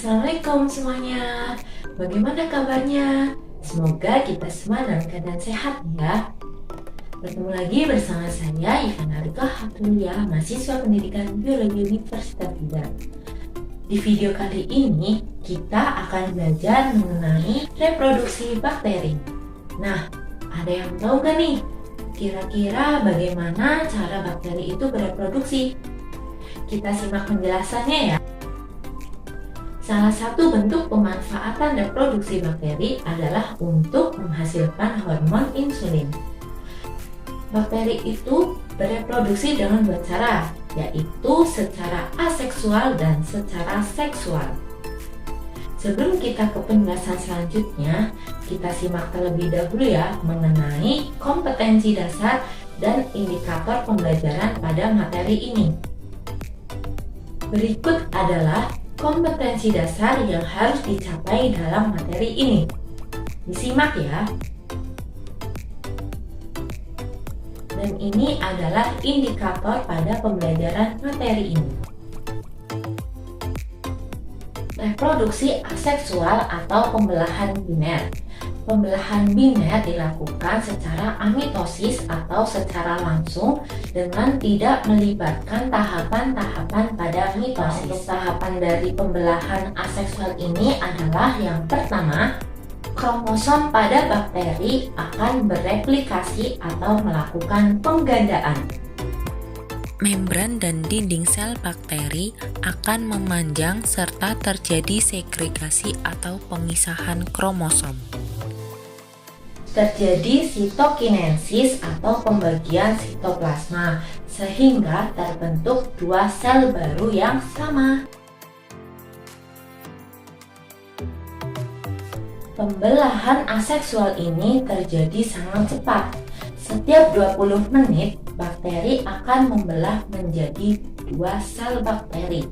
Assalamualaikum semuanya. Bagaimana kabarnya? Semoga kita semua dalam keadaan sehat ya. Bertemu lagi bersama saya Ivan Arika Hatulia, mahasiswa pendidikan biologi Universitas Tidar. Di video kali ini kita akan belajar mengenai reproduksi bakteri. Nah, ada yang tahu gak nih? Kira-kira bagaimana cara bakteri itu bereproduksi? Kita simak penjelasannya ya. Salah satu bentuk pemanfaatan reproduksi bakteri adalah untuk menghasilkan hormon insulin. Bakteri itu bereproduksi dengan dua cara, yaitu secara aseksual dan secara seksual. Sebelum kita ke penjelasan selanjutnya, kita simak terlebih dahulu ya mengenai kompetensi dasar dan indikator pembelajaran pada materi ini. Berikut adalah kompetensi dasar yang harus dicapai dalam materi ini. Disimak ya. Dan ini adalah indikator pada pembelajaran materi ini. Reproduksi aseksual atau pembelahan biner. Pembelahan biner dilakukan secara amitosis atau secara langsung dengan tidak melibatkan tahapan-tahapan pada mitosis. Untuk tahapan dari pembelahan aseksual ini adalah yang pertama, kromosom pada bakteri akan bereplikasi atau melakukan penggandaan. Membran dan dinding sel bakteri akan memanjang serta terjadi segregasi atau pemisahan kromosom. Terjadi sitokinesis atau pembagian sitoplasma sehingga terbentuk dua sel baru yang sama. Pembelahan aseksual ini terjadi sangat cepat. Setiap 20 menit, bakteri akan membelah menjadi dua sel bakteri.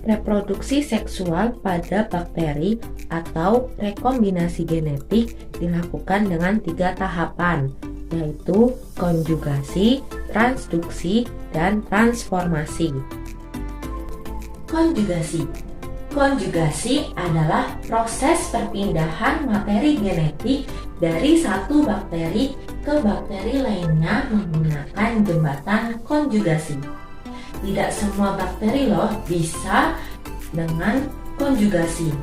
Reproduksi seksual pada bakteri atau rekombinasi genetik dilakukan dengan 3 tahapan, yaitu konjugasi, transduksi, dan transformasi. Konjugasi adalah proses perpindahan materi genetik dari satu bakteri ke bakteri lainnya menggunakan jembatan konjugasi. Tidak semua bakteri loh bisa dengan konjugasi.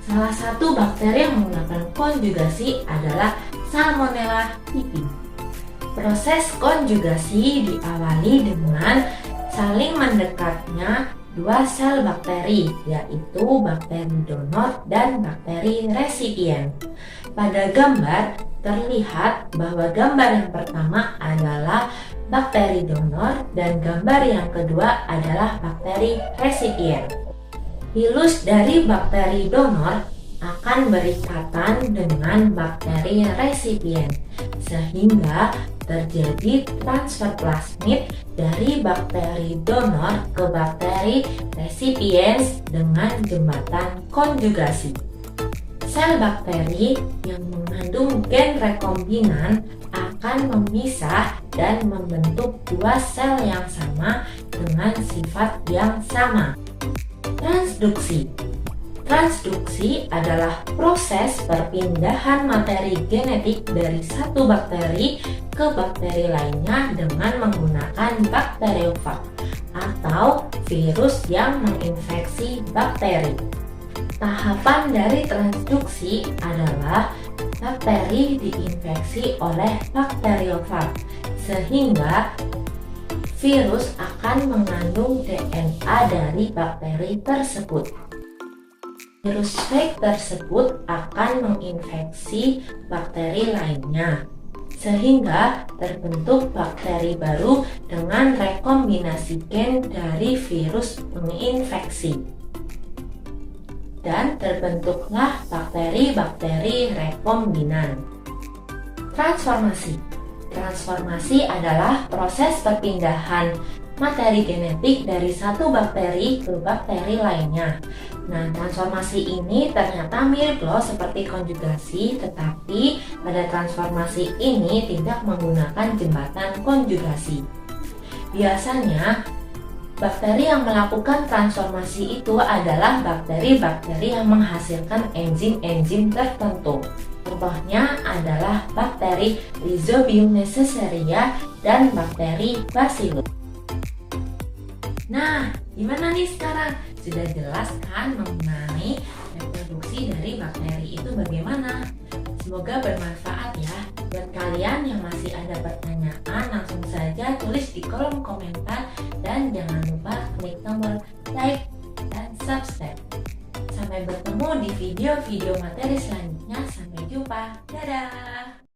Salah satu bakteri yang menggunakan konjugasi adalah Salmonella typhi. Proses konjugasi diawali dengan saling mendekatnya dua sel bakteri, yaitu bakteri donor dan bakteri resipien. Pada gambar terlihat bahwa gambar yang pertama adalah bakteri donor dan gambar yang kedua adalah bakteri resipien. Hilus dari bakteri donor akan berikatan dengan bakteri resipien sehingga terjadi transfer plasmid dari bakteri donor ke bakteri resipiens dengan jembatan konjugasi. Sel bakteri yang mengandung gen rekombinan akan memisah dan membentuk dua sel yang sama dengan sifat yang sama. Transduksi adalah proses perpindahan materi genetik dari satu bakteri ke bakteri lainnya dengan menggunakan bakteriofag atau virus yang menginfeksi bakteri. Tahapan dari transduksi adalah bakteri diinfeksi oleh bakteriofag sehingga virus akan mengandung DNA dari bakteri tersebut. Virus fag tersebut akan menginfeksi bakteri lainnya sehingga terbentuk bakteri baru dengan rekombinasi gen dari virus menginfeksi. Dan terbentuklah bakteri-bakteri rekombinan. Transformasi adalah proses perpindahan materi genetik dari satu bakteri ke bakteri lainnya. Nah, transformasi ini ternyata mirip loh seperti konjugasi, tetapi pada transformasi ini tidak menggunakan jembatan konjugasi. Biasanya Bakteri yang melakukan transformasi itu adalah bakteri-bakteri yang menghasilkan enzim-enzim tertentu. Contohnya adalah bakteri Rhizobium necessaria dan bakteri Bacillus. Nah, gimana nih sekarang? Sudah jelas kan mengenai reproduksi dari bakteri itu bagaimana? Semoga bermanfaat ya. Buat kalian yang masih ada pertanyaan, langsung saja tulis di kolom komentar dan jangan lupa klik tombol like dan subscribe. Sampai bertemu di video-video materi selanjutnya. Sampai jumpa. Dadah!